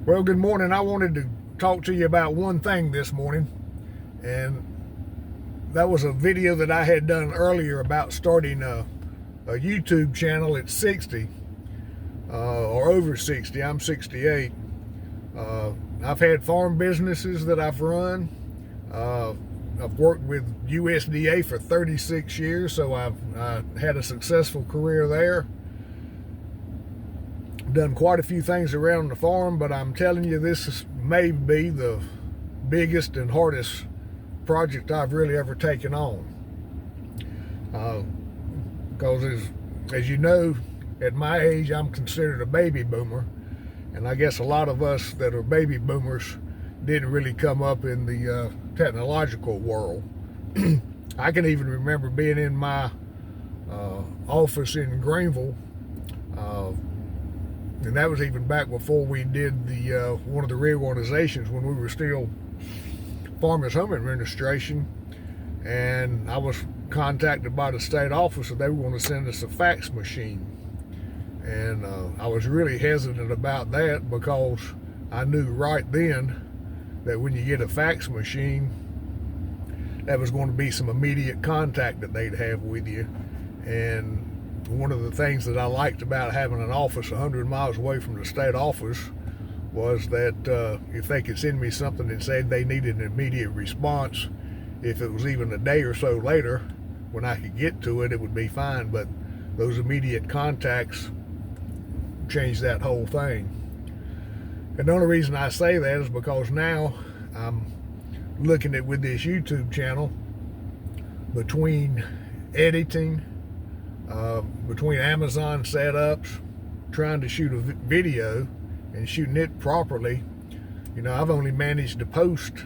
Well, good morning. I wanted to talk to you about one thing this morning, and that was a video that I had done earlier about starting a YouTube channel at 60 or over 60. I'm 68. I've had farm businesses that I've run. I've worked with USDA for 36 years, so I've had a successful career there. Done quite a few things around the farm, but I'm telling you, this may be the biggest and hardest project I've really ever taken on. Because as you know, at my age, I'm considered a baby boomer, and I guess a lot of us that are baby boomers didn't really come up in the technological world. I can even remember being in my office in Greenville, and that was even back before we did the one of the reorganizations, when we were still Farmers Home Administration, and I was contacted by the state office that they were going to send us a fax machine. And I was really hesitant about that, because I knew right then that when you get a fax machine, that was going to be some immediate contact that they'd have with you. And one of the things that I liked about having an office 100 miles away from the state office was that if they could send me something that said they needed an immediate response, if it was even a day or so later, when I could get to it, it would be fine. But those immediate contacts changed that whole thing. And the only reason I say that is because now I'm looking at, with this YouTube channel, between editing, between Amazon setups, trying to shoot a video and shooting it properly, I've only managed to post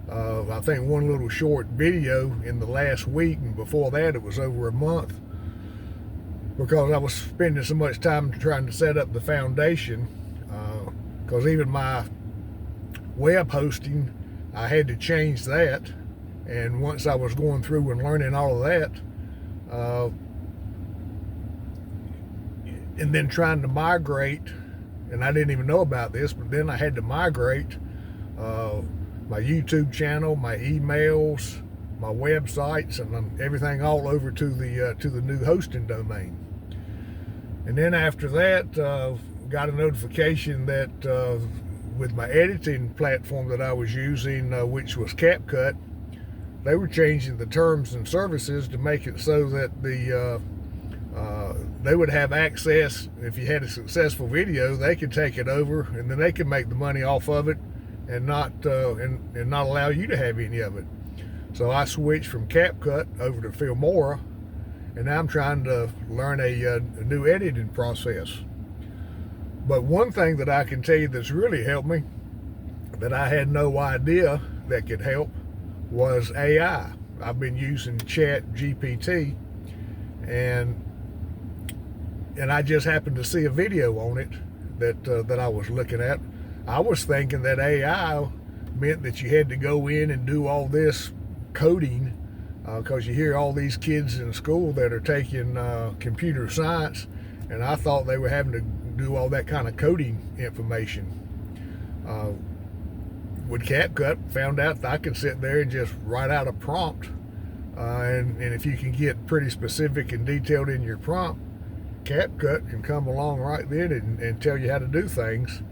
I think one little short video in the last week, and before that it was over a month, because I was spending so much time trying to set up the foundation. Because even my web hosting, I had to change that, and once I was going through and learning all of that, and then trying to migrate, and I didn't even know about this, but then I had to migrate my YouTube channel, my emails, my websites, and everything all over to the new hosting domain. And then after that, got a notification that with my editing platform that I was using, which was CapCut, they were changing the terms and services to make it so that they would have access. If you had a successful video, they could take it over, and then they could make the money off of it, and not allow you to have any of it. So I switched from CapCut over to Filmora, and now I'm trying to learn a new editing process. But one thing that I can tell you that's really helped me, that I had no idea that could help, was AI. I've been using Chat GPT, and I just happened to see a video on it that I was looking at. I was thinking that AI meant that you had to go in and do all this coding, because you hear all these kids in school that are taking computer science, and I thought they were having to do all that kind of coding information. With CapCut, found out that I can sit there and just write out a prompt, and if you can get pretty specific and detailed in your prompt, CapCut can come along right then and tell you how to do things.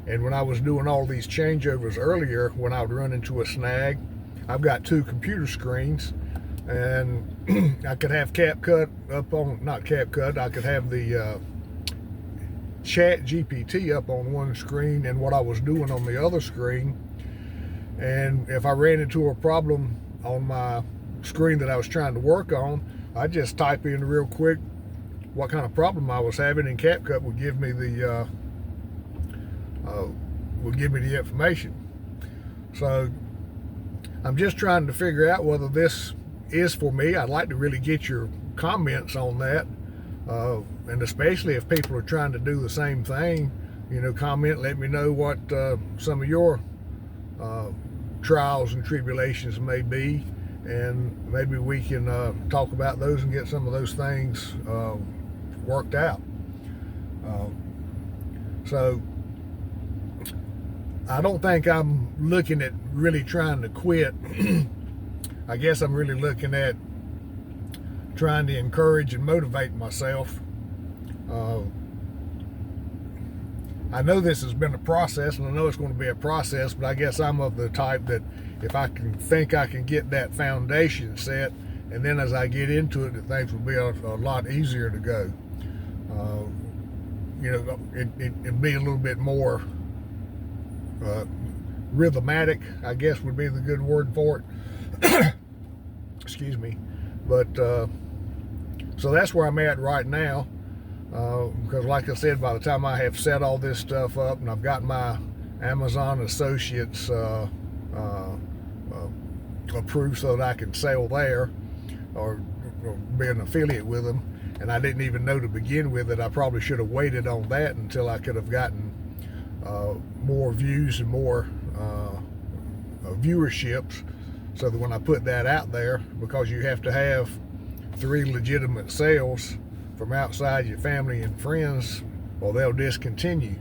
And when I was doing all these changeovers earlier, when I would run into a snag, I've got two computer screens, and I could have CapCut up on, not CapCut, I could have the Chat GPT up on one screen and what I was doing on the other screen. And if I ran into a problem on my screen that I was trying to work on, I just type in real quick what kind of problem I was having, and CapCut would give me the information. So I'm just trying to figure out whether this is for me. I'd like to really get your comments on that, and especially if people are trying to do the same thing, comment, let me know what some of your trials and tribulations may be, and maybe we can talk about those and get some of those things worked out. So I don't think I'm looking at really trying to quit. I guess I'm really looking at trying to encourage and motivate myself. I know this has been a process, and I know it's going to be a process, but I guess I'm of the type that if I can get that foundation set, and then as I get into it, that things will be a lot easier to go. It'd be a little bit more rhythmatic, I guess would be the good word for it. Excuse me. But so that's where I'm at right now. Because like I said, by the time I have set all this stuff up and I've got my Amazon associates approved so that I can sell there or be an affiliate with them, and I didn't even know to begin with that I probably should have waited on that until I could have gotten more views and more viewerships, so that when I put that out there, because you have to have 3 legitimate sales from outside your family and friends, or they'll discontinue.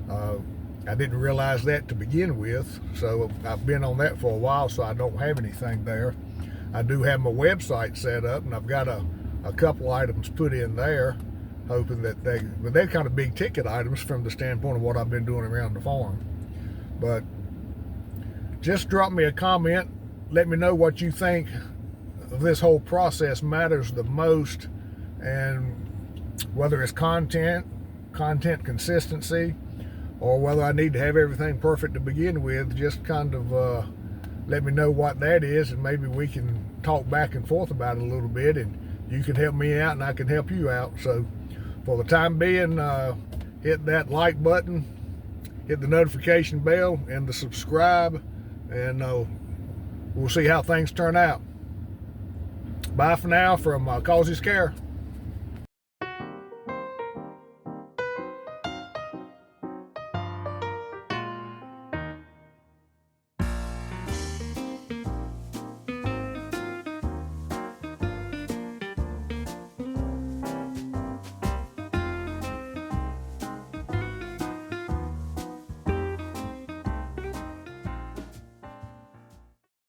I didn't realize that to begin with, so I've been on that for a while, so I don't have anything there. I do have my website set up, and I've got a couple items put in there, hoping that but they're kind of big ticket items from the standpoint of what I've been doing around the farm. But just drop me a comment, let me know what you think of this whole process matters the most, and whether it's content consistency, or whether I need to have everything perfect to begin with. Just kind of let me know what that is, and maybe we can talk back and forth about it a little bit, and you can help me out and I can help you out. So for the time being, hit that like button, hit the notification bell and the subscribe, and we'll see how things turn out. Bye for now from Causey's Care.